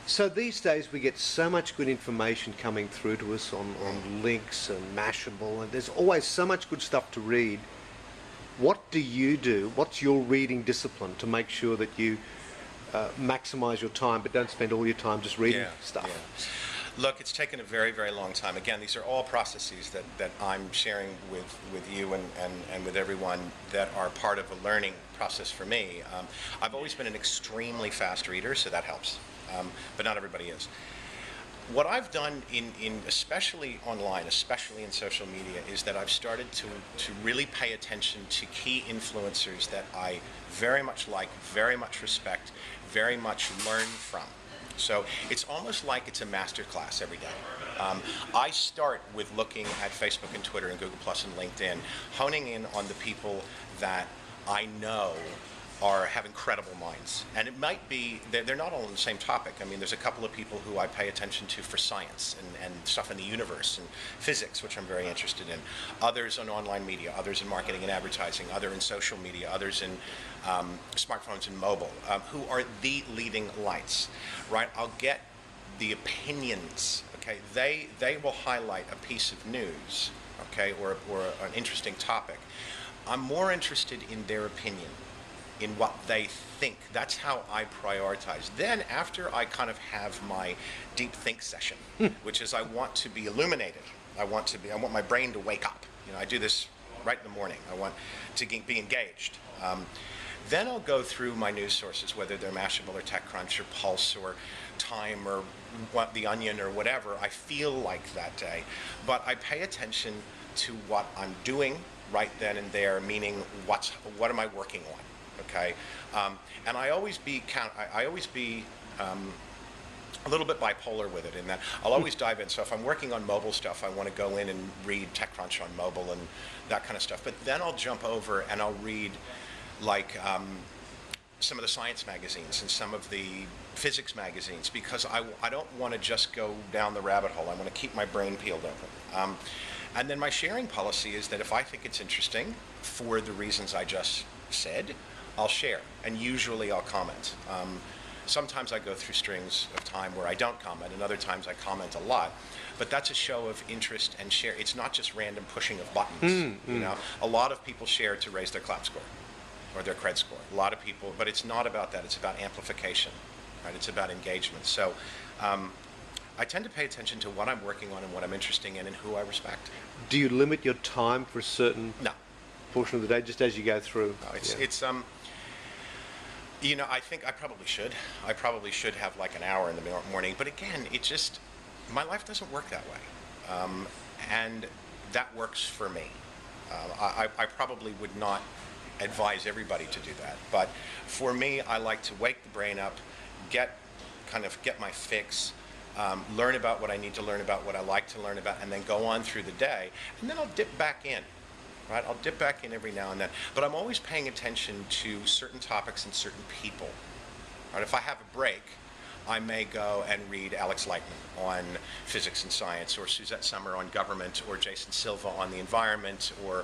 So these days we get so much good information coming through to us on links and Mashable, and there's always so much good stuff to read. What do you do? What's your reading discipline to make sure that you maximize your time but don't spend all your time just reading stuff? Look, it's taken a very, very long time. Again, these are all processes that I'm sharing with you and with everyone that are part of a learning process for me. I've always been an extremely fast reader, so that helps, but not everybody is. What I've done in especially online, especially in social media, is that I've started to really pay attention to key influencers that I very much like, very much respect, very much learn from. So it's almost like it's a master class every day. I start with looking at Facebook and Twitter and Google Plus and LinkedIn, honing in on the people that I know have incredible minds. And it might be, they're not all on the same topic. I mean, there's a couple of people who I pay attention to for science and stuff in the universe and physics, which I'm very interested in. Others on online media, others in marketing and advertising, others in social media, others in smartphones and mobile, who are the leading lights, right? I'll get the opinions, okay? They will highlight a piece of news, okay, or an interesting topic. I'm more interested in their opinion, in what they think. That's how I prioritize. Then after I kind of have my deep think session, which is I want to be illuminated. I want my brain to wake up. You know, I do this right in the morning. I want to be engaged. Then I'll go through my news sources, whether they're Mashable or TechCrunch or Pulse or Time or The Onion or whatever I feel like that day. But I pay attention to what I'm doing right then and there, meaning what am I working on? Okay, and I always be a little bit bipolar with it in that I'll always dive in. So if I'm working on mobile stuff, I want to go in and read TechCrunch on mobile and that kind of stuff. But then I'll jump over and I'll read like some of the science magazines and some of the physics magazines, because I don't want to just go down the rabbit hole. I want to keep my brain peeled open. And then my sharing policy is that if I think it's interesting for the reasons I just said, I'll share, and usually I'll comment. Sometimes I go through strings of time where I don't comment, and other times I comment a lot. But that's a show of interest and share. It's not just random pushing of buttons. You know, a lot of people share to raise their CLAP score or their cred score. A lot of people, but it's not about that. It's about amplification, right? It's about engagement. So I tend to pay attention to what I'm working on and what I'm interested in and who I respect. Do you limit your time for a certain portion of the day, just as you go through? No, it's you know, I think I probably should. I probably should have like an hour in the morning. But again, it just, my life doesn't work that way. And that works for me. I probably would not advise everybody to do that. But for me, I like to wake the brain up, get my fix, learn about what I need to learn about, what I like to learn about, and then go on through the day. And then I'll dip back in. Right? I'll dip back in every now and then, but I'm always paying attention to certain topics and certain people. Right? If I have a break, I may go and read Alex Lightman on physics and science, or Suzette Summer on government, or Jason Silva on the environment, or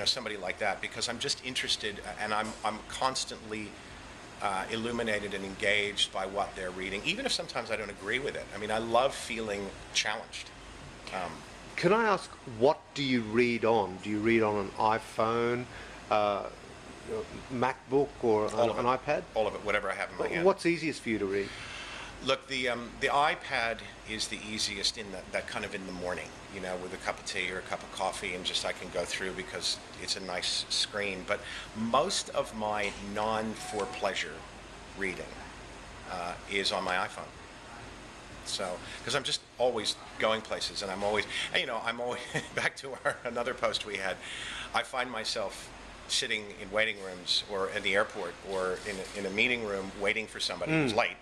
somebody like that, because I'm just interested, and I'm constantly illuminated and engaged by what they're reading, even if sometimes I don't agree with it. I mean, I love feeling challenged. Can I ask, what do you read on? Do you read on an iPhone, MacBook, or an iPad? All of it, whatever I have in my hand. What's easiest for you to read? Look, the iPad is the easiest in that kind of in the morning, with a cup of tea or a cup of coffee, and just I can go through because it's a nice screen. But most of my non-for-pleasure reading is on my iPhone. So, because I'm just always going places, and I'm always back to another post we had. I find myself sitting in waiting rooms or in the airport or in a meeting room waiting for somebody who's late,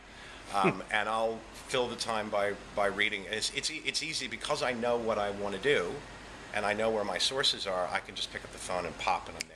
and I'll fill the time by reading. And it's easy because I know what I want to do, and I know where my sources are. I can just pick up the phone and pop, and I'm there.